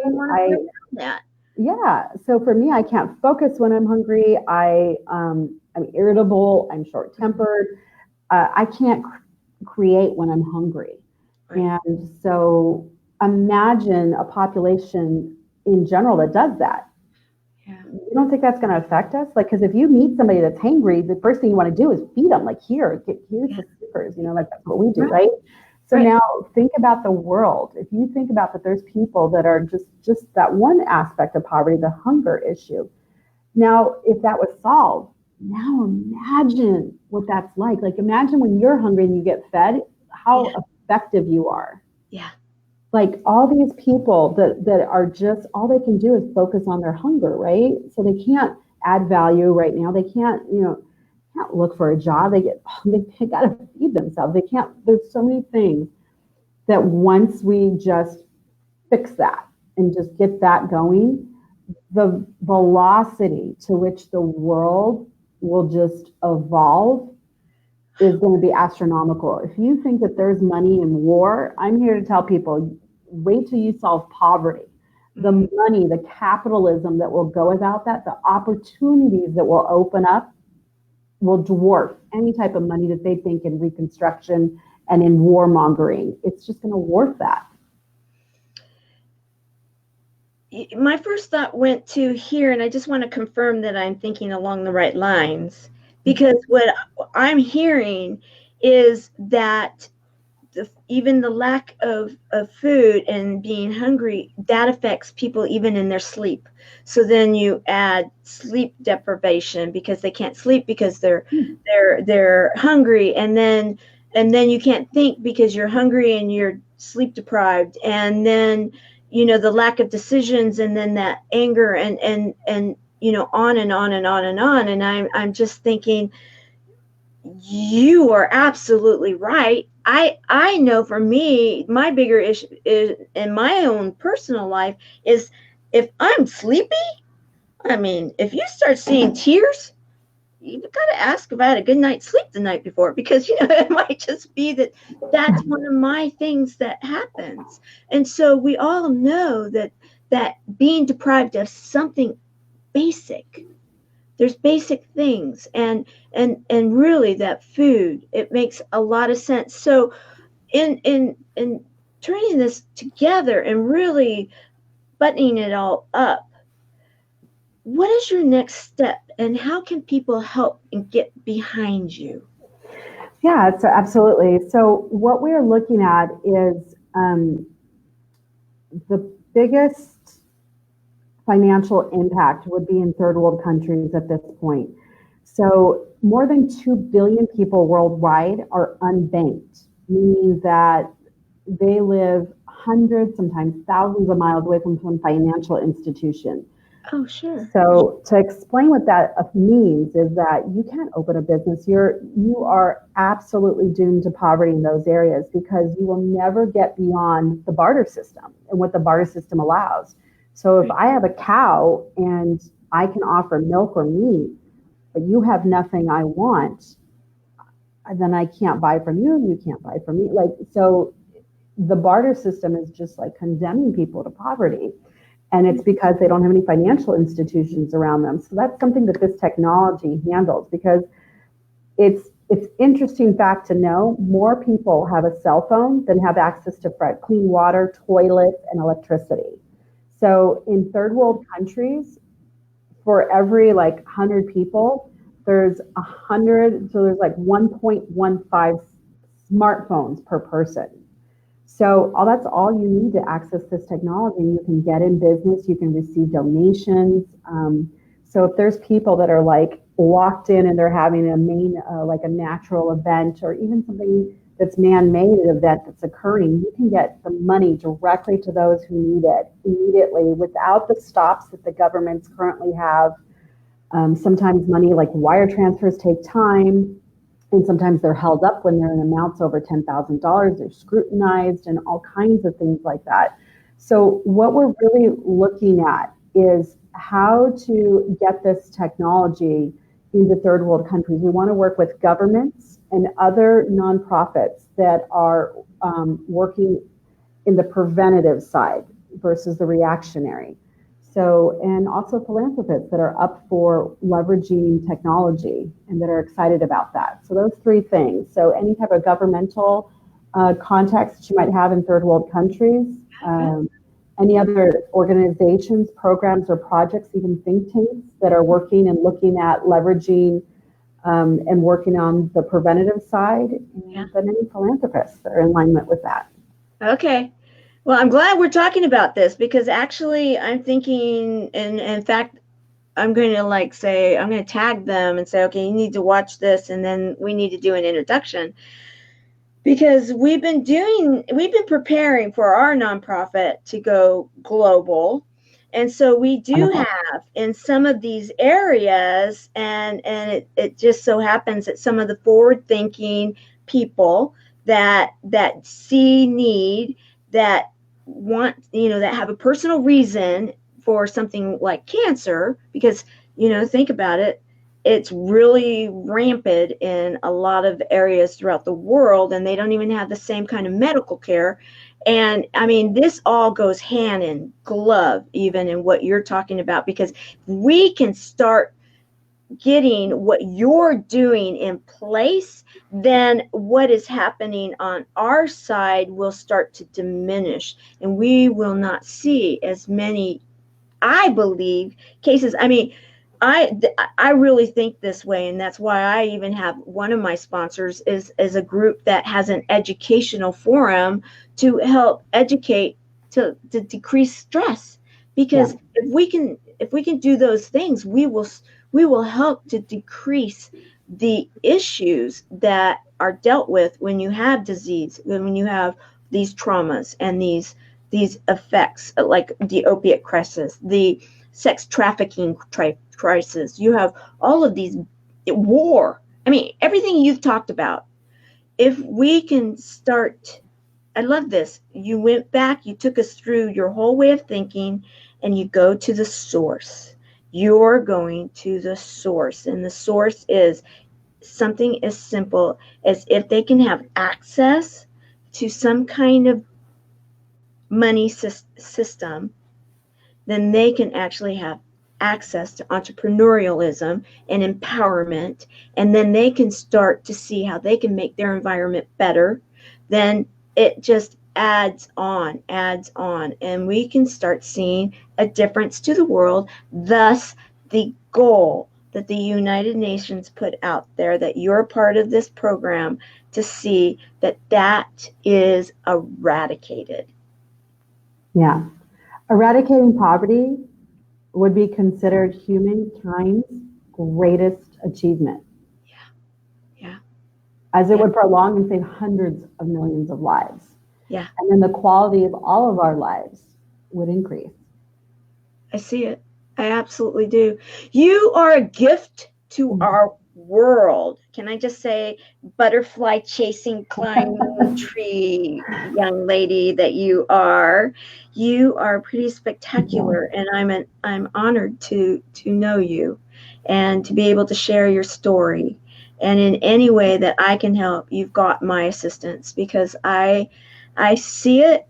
Yeah. So for me, I can't focus when I'm hungry. I'm irritable. I'm short-tempered. I can't create when I'm hungry. Right. And so imagine a population in general that does that. Yeah. You don't think that's going to affect us? Like, because if you meet somebody that's hangry, the first thing you want to do is feed them. Like, here's Yeah. the Snickers. Like that's what we do, Right. right? So Right. now think about the world. If you think about that, there's people that are just that one aspect of poverty, the hunger issue. Now, if that was solved, now imagine what that's like. Like, imagine when you're hungry and you get fed, how Yeah. effective you are. Yeah. Like all these people that are just all they can do is focus on their hunger, right? So they can't add value right now. They can't look for a job. They got to feed themselves. They can't. There's so many things that once we just fix that and just get that going, the velocity to which the world will just evolve is going to be astronomical. If you think that there's money in war, I'm here to tell people wait till you solve poverty. The Mm-hmm. money, the capitalism that will go about that, the opportunities that will open up will dwarf any type of money that they think in reconstruction and in warmongering. It's just going to dwarf that. My first thought went to here, and I just want to confirm that I'm thinking along the right lines, because what I'm hearing is that even the lack of food and being hungry, that affects people even in their sleep. So then you add sleep deprivation because they can't sleep because they're hungry, and then you can't think because you're hungry and you're sleep deprived, and then the lack of decisions, and then that anger, and on and on and on and on. And I'm just thinking, you are absolutely right. I know for me, my bigger issue is in my own personal life is if I'm sleepy. I mean, if you start seeing tears, you've got to ask if I had a good night's sleep the night before, because it might just be that's one of my things that happens. And so we all know that being deprived of something basic, there's basic things, and really that food, it makes a lot of sense. So in turning this together and really buttoning it all up, what is your next step, and how can people help and get behind you? Yeah, so absolutely. So what we're looking at is the biggest financial impact would be in third world countries at this point. So more than 2 billion people worldwide are unbanked, meaning that they live hundreds, sometimes thousands of miles away from some financial institution. Oh, sure. So to explain what that means is that you can't open a business. You are absolutely doomed to poverty in those areas because you will never get beyond the barter system and what the barter system allows. So if I have a cow and I can offer milk or meat, but you have nothing I want, then I can't buy from you and you can't buy from me. Like, so the barter system is just like condemning people to poverty. And it's because they don't have any financial institutions around them. So that's something that this technology handles, because it's interesting fact to know more people have a cell phone than have access to clean water, toilets, and electricity. So in third world countries, for every like 100 people, there's 100, so there's like 1.15 smartphones per person. So that's all you need to access this technology. You can get in business, you can receive donations. So if there's people that are like locked in and they're having like a natural event or even something that's man-made, an event that's occurring, you can get the money directly to those who need it immediately without the stops that the governments currently have. Sometimes money like wire transfers take time. And sometimes they're held up when they're in amounts over $10,000. They're scrutinized and all kinds of things like that. So what we're really looking at is how to get this technology into third world countries. We want to work with governments and other nonprofits that are working in the preventative side versus the reactionary. So, and also philanthropists that are up for leveraging technology and that are excited about that. So those three things. So any type of governmental context that you might have in third world countries, any other organizations, programs, or projects, even think tanks that are working and looking at leveraging and working on the preventative side, and then any philanthropists that are in alignment with that. Okay. Well, I'm glad we're talking about this, because actually I'm thinking, and in fact, I'm going to I'm going to tag them and say, okay, you need to watch this, and then we need to do an introduction, because we've been preparing for our nonprofit to go global. And so we do have in some of these areas, and it just so happens that some of the forward thinking people that see need, that want, that have a personal reason for something like cancer, because, think about it, it's really rampant in a lot of areas throughout the world, and they don't even have the same kind of medical care. And I mean, this all goes hand in glove, even in what you're talking about, because we can start getting what you're doing in place, then what is happening on our side will start to diminish, and we will not see as many, I believe, cases. I mean, I really think this way, and that's why I even have one of my sponsors is a group that has an educational forum to help educate to decrease stress, because if we can do those things, we will help to decrease the issues that are dealt with when you have disease, when you have these traumas and these effects, like the opiate crisis, the sex trafficking crisis. You have all of these, war. I mean, everything you've talked about. If we can start, I love this. You went back, you took us through your whole way of thinking, and you go to the source. You're going to the source, and the source is something as simple as if they can have access to some kind of money system, then they can actually have access to entrepreneurialism and empowerment, and then they can start to see how they can make their environment better. Then it just adds on, and we can start seeing a difference to the world. Thus, the goal that the United Nations put out there, that you're a part of this program, to see that is eradicated. Yeah. Eradicating poverty would be considered humankind's greatest achievement. Yeah. As it would prolong and save hundreds of millions of lives. Yeah. And then the quality of all of our lives would increase. I see it. I absolutely do. You are a gift to our world. Can I just say, butterfly chasing, climbing tree young lady that you are? You are pretty spectacular, and I'm honored to know you and to be able to share your story. And in any way that I can help, you've got my assistance, because I see it,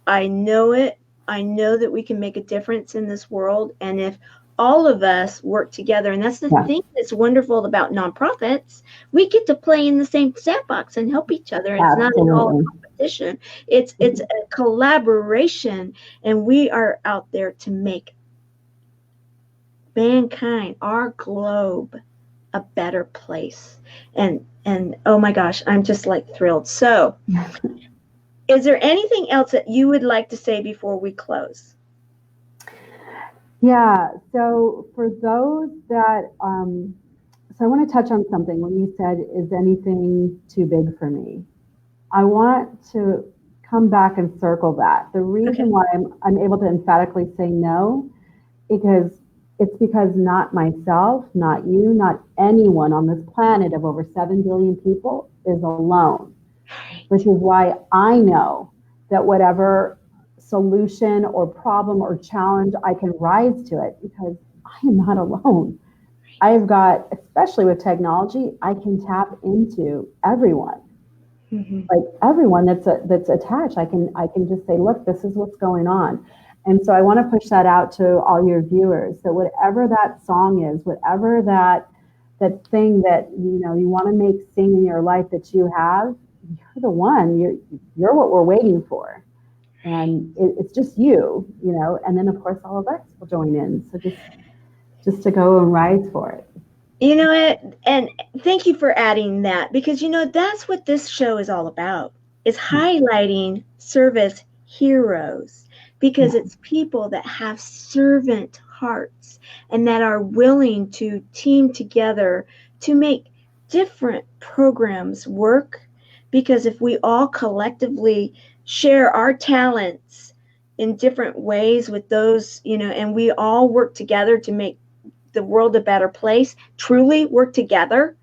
I know it. I know that we can make a difference in this world. And if all of us work together, and that's the thing that's wonderful about nonprofits, we get to play in the same sandbox and help each other. It's not at all a competition. It's a collaboration, and we are out there to make mankind, our globe, a better place. And oh my gosh, I'm just like thrilled. So is there anything else that you would like to say before we close? Yeah, so for those that, so I want to touch on something when you said, is anything too big for me? I want to come back and circle that. The reason why I'm able to emphatically say no, because not myself, not you, not anyone on this planet of over 7 billion people is alone. Which is why I know that whatever solution or problem or challenge, I can rise to it, because I am not alone. I've got, especially with technology, I can tap into everyone. Like everyone that's attached, I can just say, look, this is what's going on. And so I want to push that out to all your viewers. So whatever that song is, whatever that thing that you want to make sing in your life that you have, you're the one. You're what we're waiting for. And it's just you, and then of course all of us will join in. So just to go and rise for it. You know what? And thank you for adding that, because that's what this show is all about, is highlighting service heroes, because it's people that have servant hearts and that are willing to team together to make different programs work. Because if we all collectively share our talents in different ways with those, and we all work together to make the world a better place, truly work together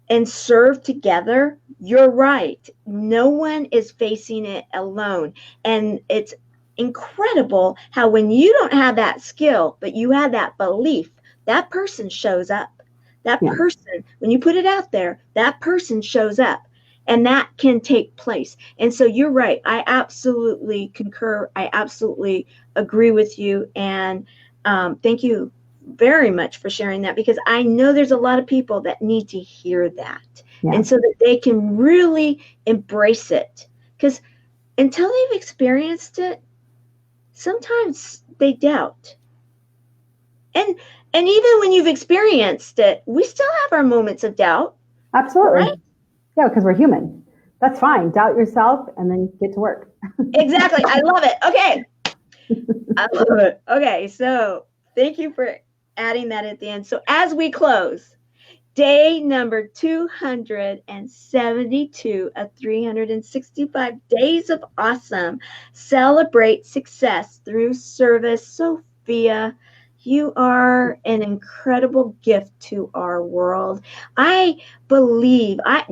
and serve together, you're right. No one is facing it alone. And it's incredible how when you don't have that skill, but you have that belief, that person shows up. That person, when you put it out there, that person shows up. And that can take place. And so you're right. I absolutely concur. I absolutely agree with you. And thank you very much for sharing that, because I know there's a lot of people that need to hear that. And so that they can really embrace it. Because until they've experienced it, sometimes they doubt. And even when you've experienced it, we still have our moments of doubt. Absolutely. Right? Yeah, because we're human. That's fine. Doubt yourself and then get to work. Exactly. I love it. Okay. I love it. Okay. So thank you for adding that at the end. So as we close, day number 272 of 365 days of awesome. Celebrate success through service. Sophia, you are an incredible gift to our world. I believe, I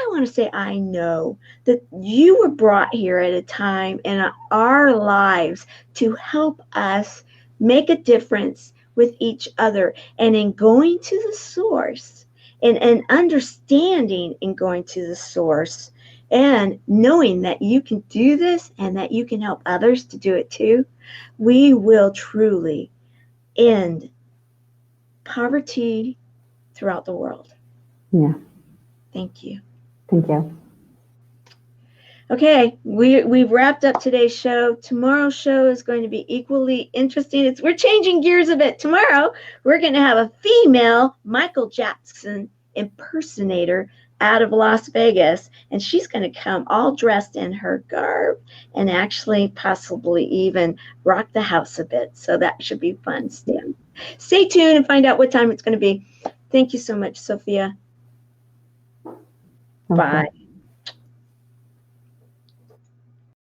want to say I know that you were brought here at a time in our lives to help us make a difference with each other. And in going to the source and understanding and going to the source and knowing that you can do this and that you can help others to do it too, we will truly end poverty throughout the world. Yeah. Thank you. Thank you. Okay, we've wrapped up today's show. Tomorrow's show is going to be equally interesting. We're changing gears a bit. Tomorrow, we're going to have a female Michael Jackson impersonator out of Las Vegas, and she's going to come all dressed in her garb and actually possibly even rock the house a bit. So that should be fun. Stay tuned and find out what time it's going to be. Thank you so much, Sophia. Okay. Bye.